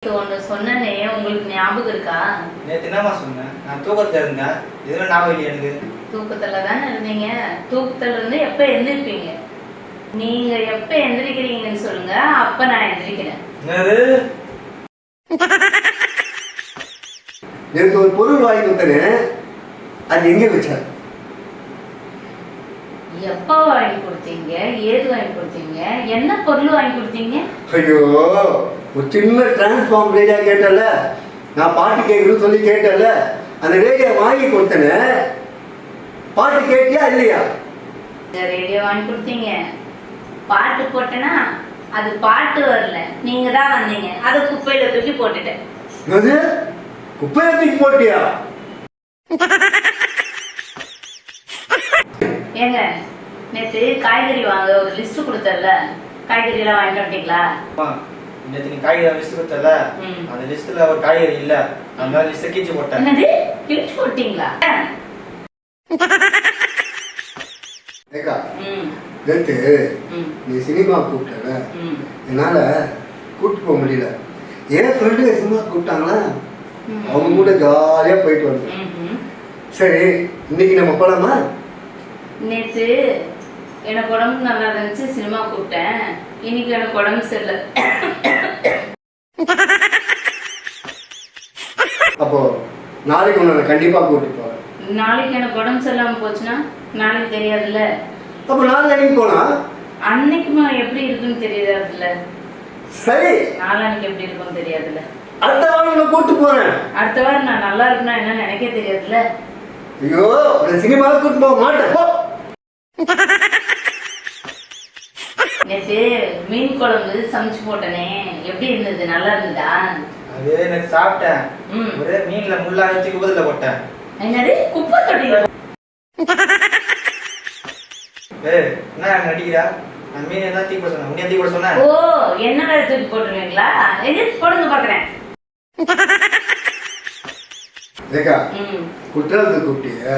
ஒன்று சொன்னனே உங்களுக்கு ஞாபகம் இருக்கா? நேற்று என்னமா சொன்னேன்? நான் தூக்கத்தில் இருந்தேன். எதுவும் ஞாபகம் இல்லையா எனக்கு? தூக்கத்தில் தானே இருந்தீங்க. தூக்கத்தில் இருந்து எப்போ எந்திரிப்பீங்க? நீங்க எப்போ எந்திரிக்கிறீங்கன்னு சொல்லுங்க, அப்போ நான் எந்திரிக்கிறேன். நேற்று ஒரு பொருள் வாங்கி கொடுத்தேன், அது எங்கே வச்சார்? எப்போ வாங்கி கொடுத்தீங்க? ஏது வாங்கி கொடுத்தீங்க? என்ன பொருள் வாங்கி கொடுத்தீங்க? ஐயோ, ஒரு சின்ன டிரான்ஸ்ஃபார்ம் ரேடியா கேட்டல, நான் பாட்டு கேட்கணும்னு சொல்லி கேட்டல, அந்த ரேடியோ வாங்கி கொடுத்தேன்னு. பாட்டு கேட்டியா இல்லையா? ரேடியோ வாங்கி கொடுத்தீங்க, பாட்டு போட்டேன்னா அது பாட்டு வரல, நீங்க தான் வந்தீங்க. அதை குப்பையில தூக்கி போட்டுட்டேன். அது குப்பையில தூக்கி போட்டியா? ஏங்க, நேற்று காய்கறி வாங்க ஒரு லிஸ்ட் கொடுத்தல, காய்கறி எல்லாம் வாங்கிட்டு வந்துட்டீங்களா? நேற்று நீ காய்கறி லிஸ்ட் கொடுத்தல, அந்த லிஸ்ட்ல ஒரு காய்கறி இல்ல, அதனால லிஸ்ட் கிழிச்சு போட்டேன். என்னது, கிழிச்சு போட்டீங்களா? ஏக்கா, நேற்று நீ சினிமா கூப்பிட்டல, என்னால கூப்பிட்டு போக முடியல. ஏன் ஃப்ரெண்டுங்க சினிமா கூப்பிட்டாங்களா, அவங்க கூட ஜாலியா போயிட்டு வந்தோம். சரி, இன்னைக்கு நம்ம போலாமா? நேற்று எனக்கு உடம்பு நல்லா இருந்துச்சு, சினிமா கூப்பிட்டேன். இன்னைக்கு எனக்கு உடம்பு சரியில்லை. அப்போ நாளைக்கு உன்னை கண்டிப்பா கூப்பிட்டு போறேன். நாளைக்கு எனக்கு உடம்பு சரியில்லாம போச்சுன்னா நாளைக்கு தெரியாதுல்ல. அப்போ நாளைக்கு போலாம். அன்னைக்குமா எப்படி இருக்குன்னு தெரியாதுல்ல. சரி, நாளைக்கு எப்படி இருக்குன்னு தெரியாதுல்ல. அடுத்த வாரம் உன்னை கூப்பிட்டு போறேன். அடுத்த வாரம் நான் நல்லா இருக்குன்னா என்ன நினைக்க தெரியாதுல்ல. ஐயோ, சினிமாவுக்கு கூப்பிட்டு போக மாட்டேன். நேற்று மீன் குழம்பு சமைச்சு போட்டனே, எப்படி இருந்தது? நல்லா இருந்ததா? அது எனக்கு சாப்பிட்டேன், ஒரே மீன்ல முள்ளா வச்சு குப்பையில போட்டேன். என்னது, குப்பை தொட்டி? என்ன நடிக்கிறா? நான் மீன் என்ன தீ போட சொன்னேன், உன்னைய தீ போட சொன்னேன். ஓ, என்ன வேற தூக்கி போட்டுருவீங்களா? எது போடுங்க பாக்குறேன். ஏக்கா, குற்றாலத்துக்கு கூப்பிட்டிய,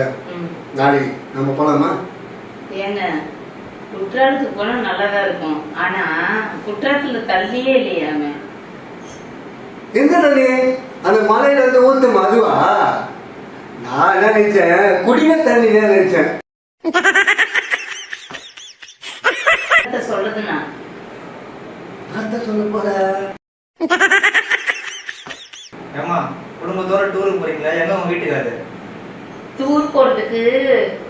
நாளைக்கு நம்ம போலாமா? ஏங்க, குற்றாலத்துக்கு போனா நல்லாதான் இருக்கும். ஆனா குற்றாலத்துல தள்ளியே இல்லையாம. எந்த தண்ணி? அந்த மலையில இருந்து ஊத்துமா அதுவா? நான் என்ன நினைச்சேன், குடிய தண்ணி தான் நினைச்சேன். சொல்லுதுண்ணா சொல்ல போற. ஏமா, குடும்பத்தோட டூருக்கு போறீங்களா? எங்க உங்க வீட்டுக்காரு? டூர் போறதுக்கு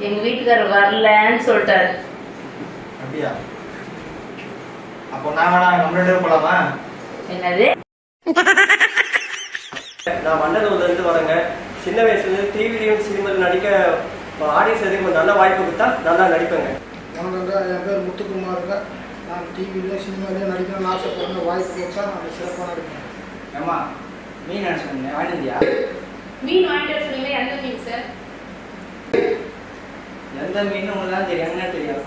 எங்க வீட்டுக்காரர் வரலன்னு சொல்லிட்டாரு. அப்படியா? அப்போ நான் வேணா நம்ம ரெண்டு பேரும் போலாமா? என்னது? நான் மண்டலூர்ல இருந்து வரேங்க. சின்ன வயசுல டிவிலையும் சினிமாவில் நடிக்க ஆடியன்ஸ் எதுவும் நல்ல வாய்ப்பு கொடுத்தா நல்லா நடிப்பேங்க. வணக்கங்க, என் பேர் முத்துக்குமாருங்க. நான் டிவிலையும் சினிமாலையும் நடிக்கணும்னு ஆசைப்படுறேன். வாய்ப்பு கொடுத்தா நான் சிறப்பாக நடிப்பேன். ஏமா, மீன் நினைச்சு சொன்னேன், வாங்கிட்டியா? மீன் வாங்கிட்டு சொன்னீங்க. எந்த மீன் சார்? எந்த மீன் உங்களுக்கு தான் தெரியும், என்ன தெரியும்?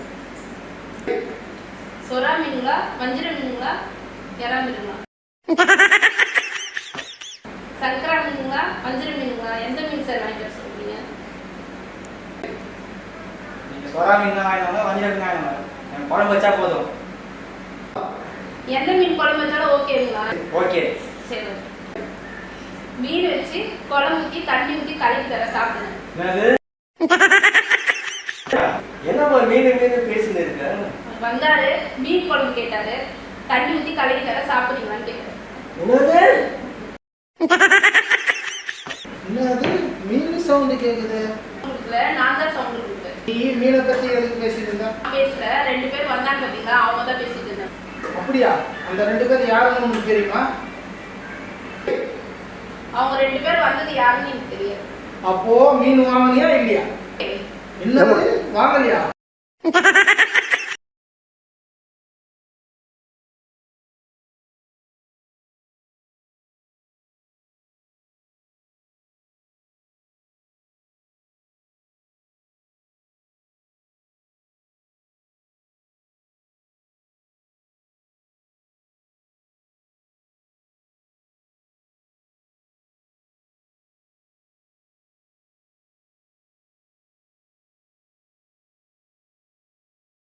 சொரா மீனுங்களா, வஞ்சிர மீனுங்களா, எறா மீனுங்களா, சங்கரா மீனுங்களா, வஞ்சிர மீனுங்களா? எந்த மீன் சார் வாங்கிட்டு சொல்றீங்க? நீங்க சொரா மீன் தான் வாங்கினாங்க, வஞ்சிர மீன் வாங்கினாங்க. எனக்கு குழம்பு வச்சா போதும். எந்த மீன் குழம்பு வச்சாலும் ஓகேங்களா? ஓகே. சரி, மீன் வச்சு குழம்பு ஊற்றி தண்ணி ஊற்றி கலக்கி தர சாப்பிடுங்க. என்னது? என்ன மீன் மீன் பேசிட்டு இருக்க? வந்தாரு, மீன் குழம்பு கேட்டாரு, தண்ணி ஊற்றி கலக்கி தர சாப்பிடுறீங்களான்னு கேட்டாரு. என்னது? என்னது மீன் சவுண்டு கேட்குது? நான் தான் சவுண்ட் கொடுத்தேன். நீ மீனை பற்றி எதுக்கு பேசிட்டு இருந்தா? பேசல, ரெண்டு பேரும் வந்தாங்க பார்த்தீங்களா, அவங்க தான் பேசிட்டு இருந்தாங்க. அப்படியா? அந்த ரெண்டு பேர் யாருன்னு உங்களுக்கு தெரியுமா? அவங்க ரெண்டு பேரும் வந்தது யாருன்னு எனக்கு தெரியாது. அப்போ மீன் வாங்கினியா இல்லையா? இல்ல, வாங்கலையா?